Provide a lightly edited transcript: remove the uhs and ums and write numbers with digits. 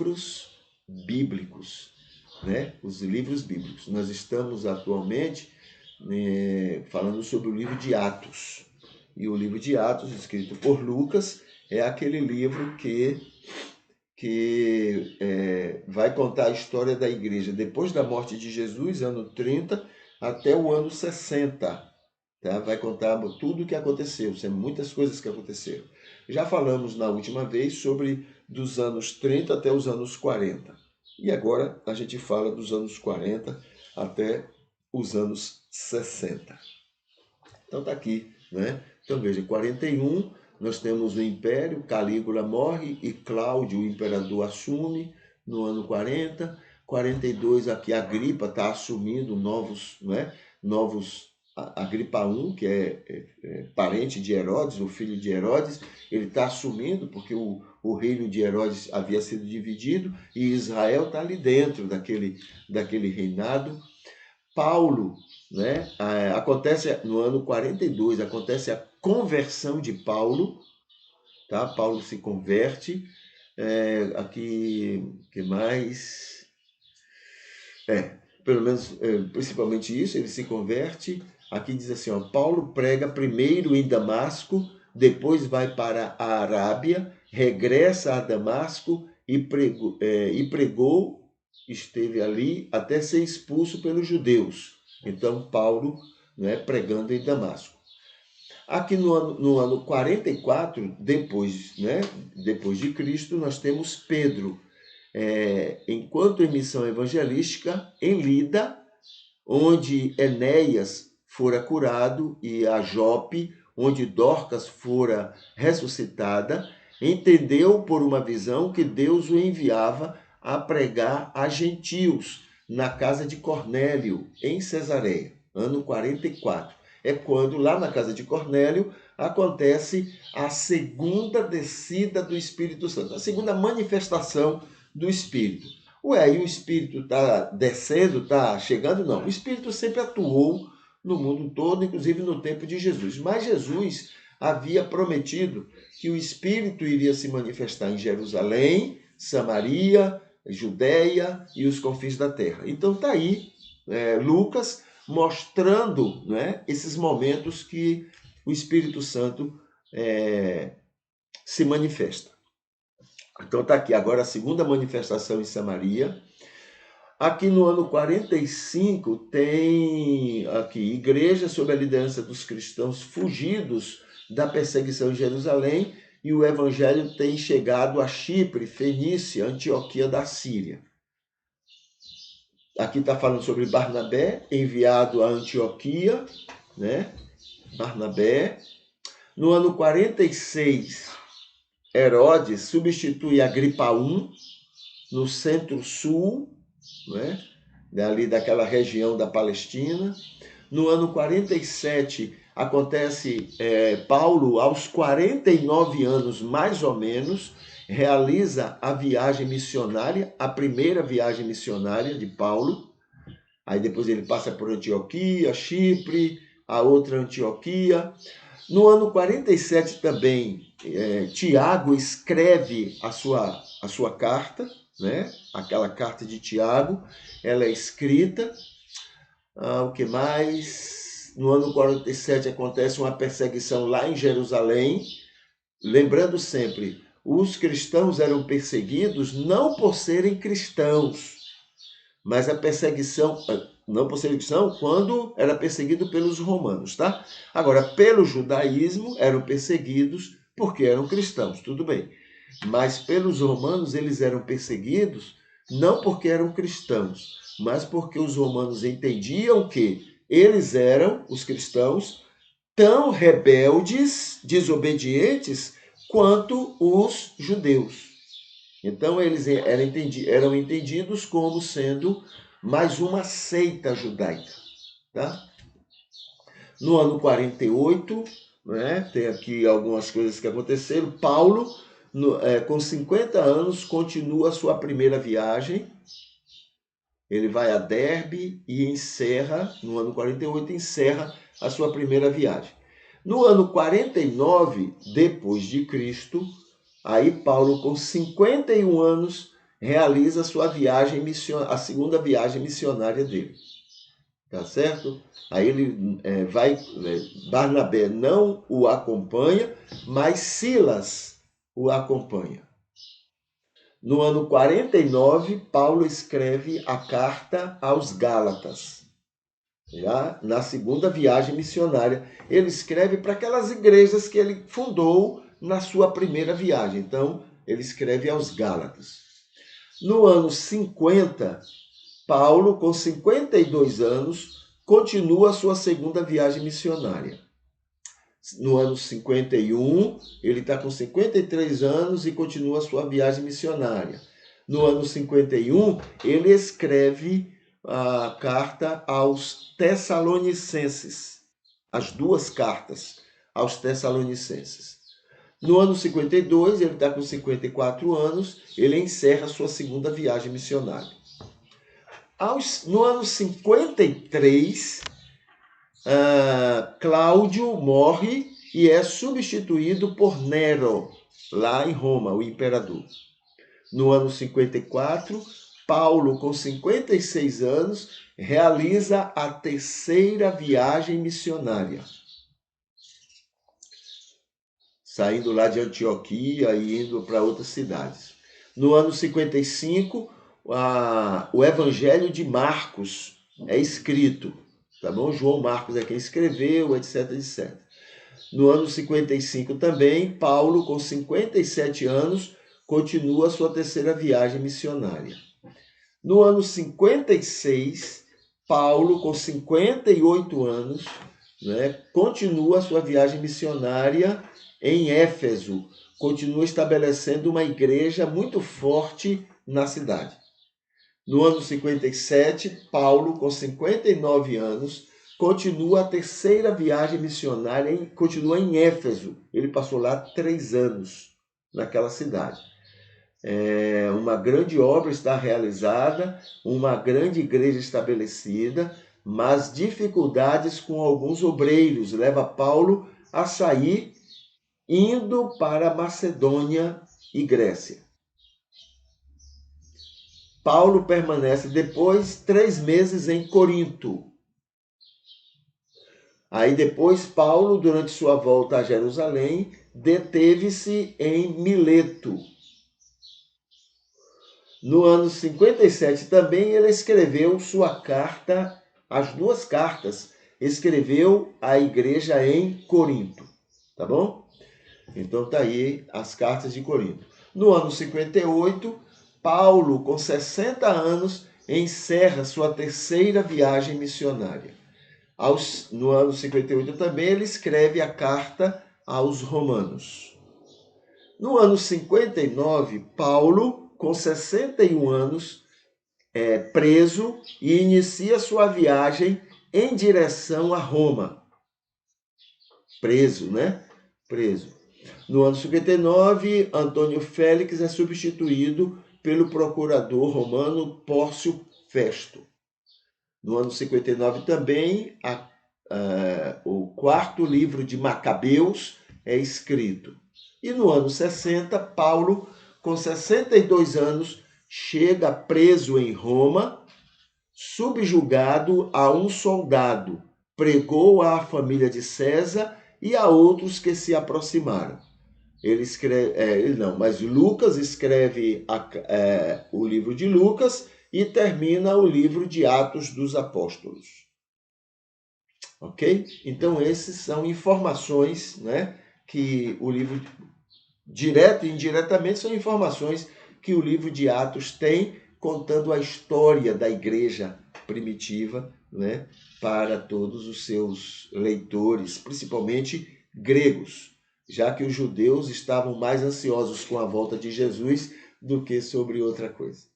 livros bíblicos, né? Os livros bíblicos. Nós estamos atualmente falando sobre o livro de Atos. E o livro de Atos, escrito por Lucas, é aquele livro que vai contar a história da igreja depois da morte de Jesus, ano 30, até o ano 60. Tá? Vai contar tudo o que aconteceu, são muitas coisas que aconteceram. Já falamos na última vez sobre dos anos 30 até os anos 40. E agora a gente fala dos anos 40 até os anos 60. Então tá aqui, né? Então veja, 41 nós temos o Império, Calígula morre e Cláudio, o imperador, assume no ano 40. 42 aqui Agripa está assumindo novos, né? Agripa I, que é parente de Herodes, o filho de Herodes, ele está assumindo porque o reino de Herodes havia sido dividido e Israel está ali dentro daquele reinado. Paulo, né? Acontece no ano 42, acontece a conversão de Paulo, tá? Paulo se converte. Aqui, que mais? Pelo menos, principalmente isso, ele se converte. Aqui diz assim, ó, Paulo prega primeiro em Damasco, depois vai para a Arábia, regressa a Damasco e pregou, esteve ali até ser expulso pelos judeus. Então, Paulo, né, pregando em Damasco. Aqui no ano 44, depois de Cristo, nós temos Pedro, enquanto em missão evangelística em Lida, onde Enéas fora curado, e a Jope, onde Dorcas fora ressuscitada, entendeu por uma visão que Deus o enviava a pregar a gentios na casa de Cornélio, em Cesareia, ano 44. É quando, lá na casa de Cornélio, acontece a segunda descida do Espírito Santo, a segunda manifestação do Espírito. Ué, e o Espírito está descendo, está chegando? Não, o Espírito sempre atuou no mundo todo, inclusive no tempo de Jesus. Mas Jesus havia prometido que o Espírito iria se manifestar em Jerusalém, Samaria, Judéia e os confins da terra. Então está aí Lucas mostrando, né, esses momentos que o Espírito Santo se manifesta. Então está aqui agora a segunda manifestação em Samaria. Aqui no ano 45 tem aqui igreja sob a liderança dos cristãos fugidos da perseguição em Jerusalém, e o evangelho tem chegado a Chipre, Fenícia, Antioquia da Síria. Aqui está falando sobre Barnabé, enviado a Antioquia, né? Barnabé. No ano 46, Herodes substitui Agripa I no centro-sul, né? Ali daquela região da Palestina. No ano 47, acontece Paulo, aos 49 anos, mais ou menos, realiza a viagem missionária, a primeira viagem missionária de Paulo. Aí depois ele passa por Antioquia, Chipre, a outra Antioquia. No ano 47 também, Tiago escreve a sua carta, né? Aquela carta de Tiago, ela é escrita. O que mais? No ano 47 acontece uma perseguição lá em Jerusalém. Lembrando sempre, os cristãos eram perseguidos não por serem cristãos, mas a perseguição, não perseguição, quando era perseguido pelos romanos, tá? Agora, pelo judaísmo, eram perseguidos porque eram cristãos, tudo bem. Mas pelos romanos, eles eram perseguidos não porque eram cristãos, mas porque os romanos entendiam que eles eram, os cristãos, tão rebeldes, desobedientes, quanto os judeus. Então, eles eram entendidos como sendo mais uma seita judaica. Tá? No ano 48, né, tem aqui algumas coisas que aconteceram. Paulo, com 50 anos, continua a sua primeira viagem. Ele vai a Derbe e encerra, no ano 48, encerra a sua primeira viagem. No ano 49, depois de Cristo, aí Paulo, com 51 anos, realiza sua viagem a segunda viagem missionária dele. Tá certo? Aí ele Barnabé não o acompanha, mas Silas o acompanha. No ano 49, Paulo escreve a carta aos Gálatas. Já na segunda viagem missionária, ele escreve para aquelas igrejas que ele fundou na sua primeira viagem. Então, ele escreve aos Gálatas. No ano 50, Paulo, com 52 anos, continua a sua segunda viagem missionária. No ano 51, ele está com 53 anos e continua a sua viagem missionária. No ano 51, ele escreve a carta aos Tessalonicenses, as duas cartas aos Tessalonicenses. No ano 52, ele está com 54 anos, ele encerra sua segunda viagem missionária. No ano 53, Cláudio morre e é substituído por Nero, lá em Roma, o imperador. No ano 54, Paulo, com 56 anos, realiza a terceira viagem missionária, saindo lá de Antioquia e indo para outras cidades. No ano 55, o Evangelho de Marcos é escrito, tá bom? João Marcos é quem escreveu, etc, etc. No ano 55 também, Paulo, com 57 anos, continua a sua terceira viagem missionária. No ano 56, Paulo, com 58 anos, continua a sua viagem missionária em Éfeso, continua estabelecendo uma igreja muito forte na cidade. No ano 57, Paulo, com 59 anos, continua a terceira viagem missionária, continua em Éfeso. Ele passou lá 3 anos naquela cidade. Uma grande obra está realizada, uma grande igreja estabelecida, mas dificuldades com alguns obreiros leva Paulo a sair, indo para Macedônia e Grécia. Paulo permanece depois 3 meses em Corinto. Aí depois Paulo, durante sua volta a Jerusalém, deteve-se em Mileto. No ano 57 também ele escreveu sua carta, as 2 cartas, escreveu à igreja em Corinto, tá bom? Então tá aí as cartas de Corinto. No ano 58, Paulo, com 60 anos, encerra sua terceira viagem missionária. No ano 58 também ele escreve a carta aos Romanos. No ano 59, Paulo, com 61 anos, é preso e inicia sua viagem em direção a Roma. Preso, né? Preso. No ano 59, Antônio Félix é substituído pelo procurador romano Pórcio Festo. No ano 59 também, o 4º livro de Macabeus é escrito. E no ano 60, Paulo, com 62 anos, chega preso em Roma, subjugado a um soldado, pregou à família de César e a outros que se aproximaram. Mas Lucas escreve o livro de Lucas e termina o livro de Atos dos Apóstolos. Ok? Então, essas são informações, que o livro, direto e indiretamente, são informações que o livro de Atos tem, contando a história da igreja primitiva, para todos os seus leitores, principalmente gregos, já que os judeus estavam mais ansiosos com a volta de Jesus do que sobre outra coisa.